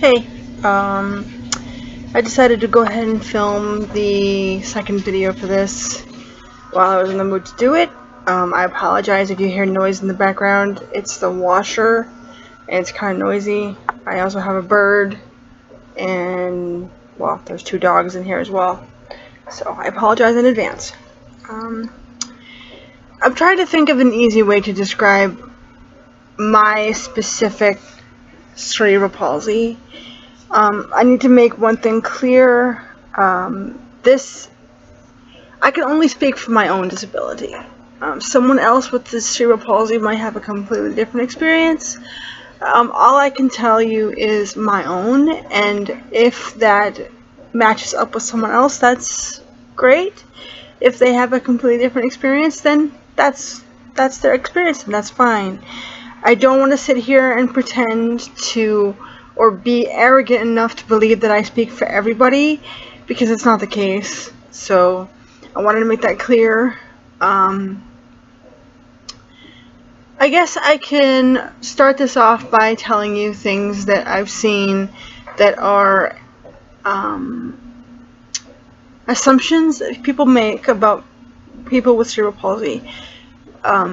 Hey, I decided to go ahead and film the second video for this while I was in the mood to do it. I apologize if you hear noise in the background. It's the washer, and it's kind of noisy. I also have a bird, and, well, there's 2 dogs in here as well. So, I apologize in advance. I'm trying to think of an easy way to describe my specific cerebral palsy. I need to make one thing clear. I can only speak for my own disability. Someone else with this cerebral palsy might have a completely different experience. All I can tell you is my own, and if that matches up with someone else, that's great. If they have a completely different experience, then that's their experience, and that's fine. I don't want to sit here and pretend to or be arrogant enough to believe that I speak for everybody, because it's not the case. So I wanted to make that clear. I guess I can start this off by telling you things that I've seen that are assumptions that people make about people with cerebral palsy.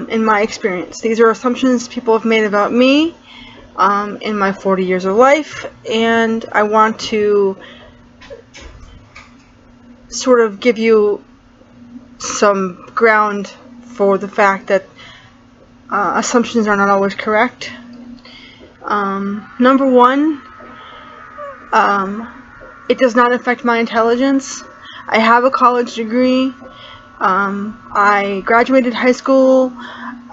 In my experience, these are assumptions people have made about me in my 40 years of life, and I want to sort of give you some ground for the fact that assumptions are not always correct. Number one, it does not affect my intelligence. I have a college degree. I graduated high school.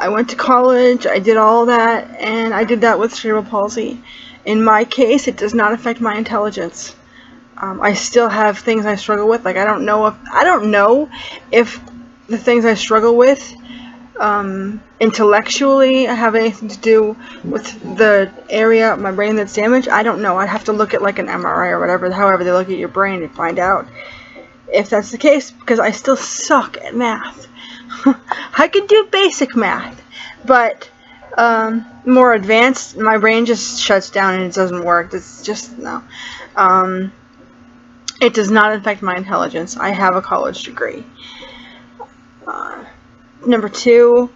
I went to college. I did all that, and I did that with cerebral palsy. In my case, it does not affect my intelligence. I still have things I struggle with. Like I don't know if the things I struggle with intellectually have anything to do with the area of my brain that's damaged. I don't know. I'd have to look at like an MRI or whatever, however they look at your brain, and find out if that's the case, because I still suck at math. I can do basic math, but more advanced, my brain just shuts down and it doesn't work. It's just, no. It does not affect my intelligence. I have a college degree. Number two,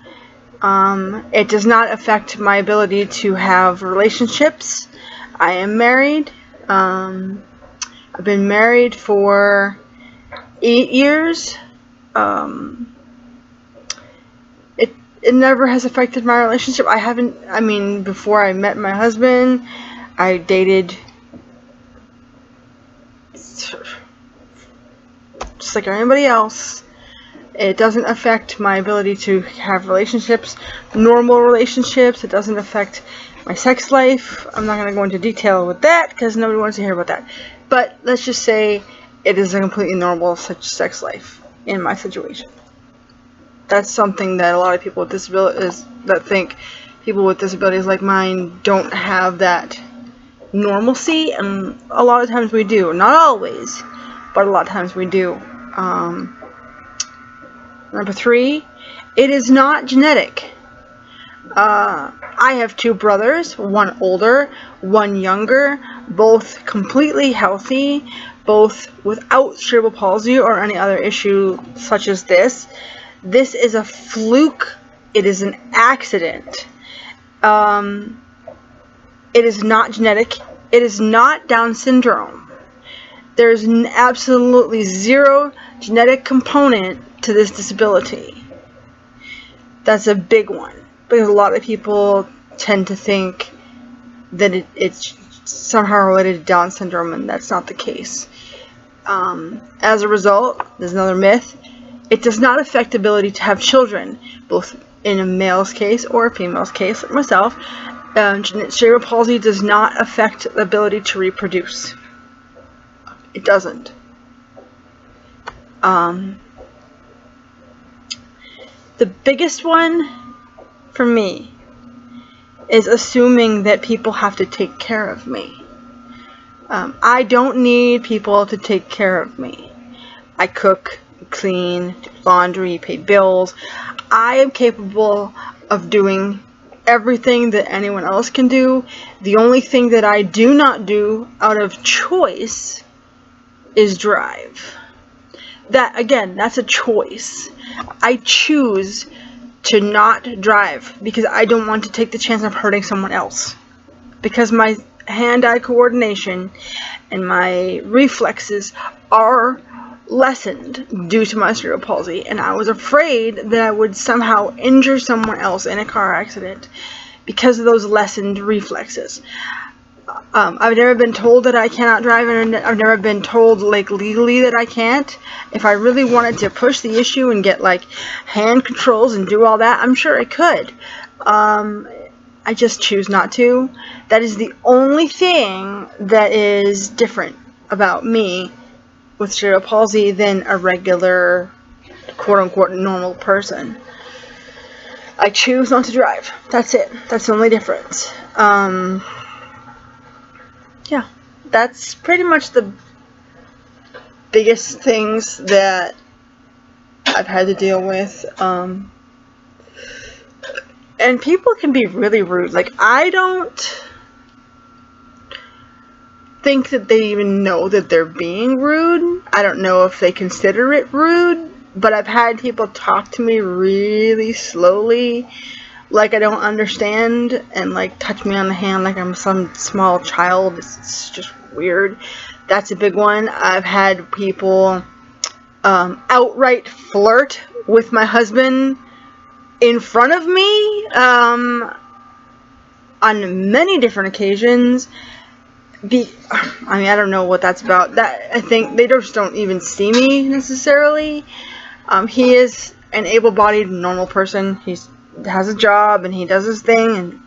it does not affect my ability to have relationships. I am married. I've been married for 8 years. It never has affected my relationship. Before I met my husband, I dated just like anybody else. It doesn't affect my ability to have relationships, normal relationships. It doesn't affect my sex life. I'm not going to go into detail with that because nobody wants to hear about that. But let's just say it is a completely normal sex life in my situation. That's something that a lot of people with disabilities that think people with disabilities like mine don't have that normalcy, and a lot of times we do. Not always, but a lot of times we do. Number three, it is not genetic. I have 2 brothers, one older, one younger, both completely healthy, both without cerebral palsy or any other issue such as this. This is a fluke. It is an accident. It is not genetic. It is not Down syndrome. There's absolutely 0 genetic component to this disability. That's a big one, because a lot of people tend to think that it's somehow related to Down syndrome, and that's not the case. As a result, there's another myth. It does not affect the ability to have children, both in a male's case or a female's case, like myself. Cerebral palsy does not affect the ability to reproduce. It doesn't. The biggest one for me is assuming that people have to take care of me. I don't need people to take care of me. I cook, clean, laundry, pay bills. I am capable of doing everything that anyone else can do. The only thing that I do not do out of choice is drive. That, again, that's a choice. I choose to not drive because I don't want to take the chance of hurting someone else. Because my hand-eye coordination and my reflexes are lessened due to my cerebral palsy, and I was afraid that I would somehow injure someone else in a car accident because of those lessened reflexes. I've never been told that I cannot drive, and I've never been told, like, legally that I can't. If I really wanted to push the issue and get, like, hand controls and do all that, I'm sure I could. I just choose not to. That is the only thing that is different about me with cerebral palsy than a regular, quote-unquote, normal person. I choose not to drive. That's it. That's the only difference. Yeah, that's pretty much the biggest things that I've had to deal with. And people can be really rude. Like, I don't think that they even know that they're being rude. I don't know if they consider it rude, but I've had people talk to me really slowly, like I don't understand, and like touch me on the hand like I'm some small child. It's just weird. That's a big one. I've had people outright flirt with my husband in front of me on many different occasions. I don't know what that's about. That, I think they just don't even see me necessarily. He is an able-bodied, normal person. He has a job and he does his thing, and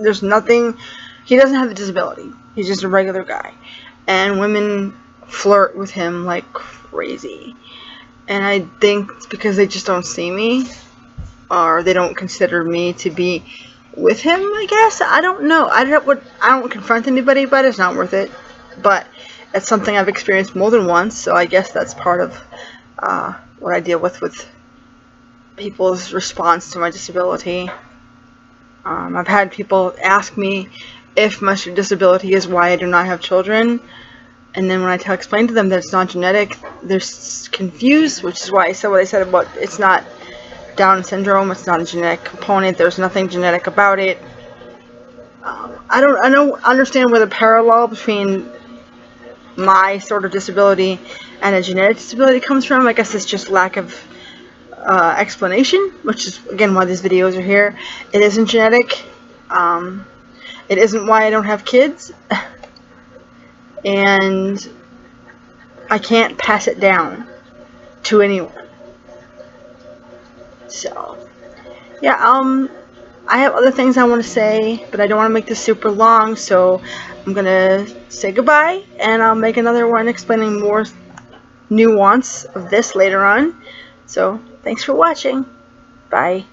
there's nothing. He doesn't have a disability. He's just a regular guy. And women flirt with him like crazy. And I think it's because they just don't see me, or they don't consider me to be with him, I guess. I don't know. I don't confront anybody about it. It's not worth it. But it's something I've experienced more than once, so I guess that's part of what I deal with people's response to my disability. I've had people ask me if my disability is why I do not have children, and then when I explain to them that it's not genetic, they're confused, which is why I said what I said about it's not Down syndrome, it's not a genetic component, there's nothing genetic about it. I don't understand where the parallel between my sort of disability and a genetic disability comes from. I guess it's just lack of explanation, which is, again, why these videos are here. It isn't genetic. It isn't why I don't have kids. And I can't pass it down to anyone. So, yeah, I have other things I want to say, but I don't want to make this super long, so I'm going to say goodbye, and I'll make another one explaining more nuance of this later on. So, thanks for watching. Bye.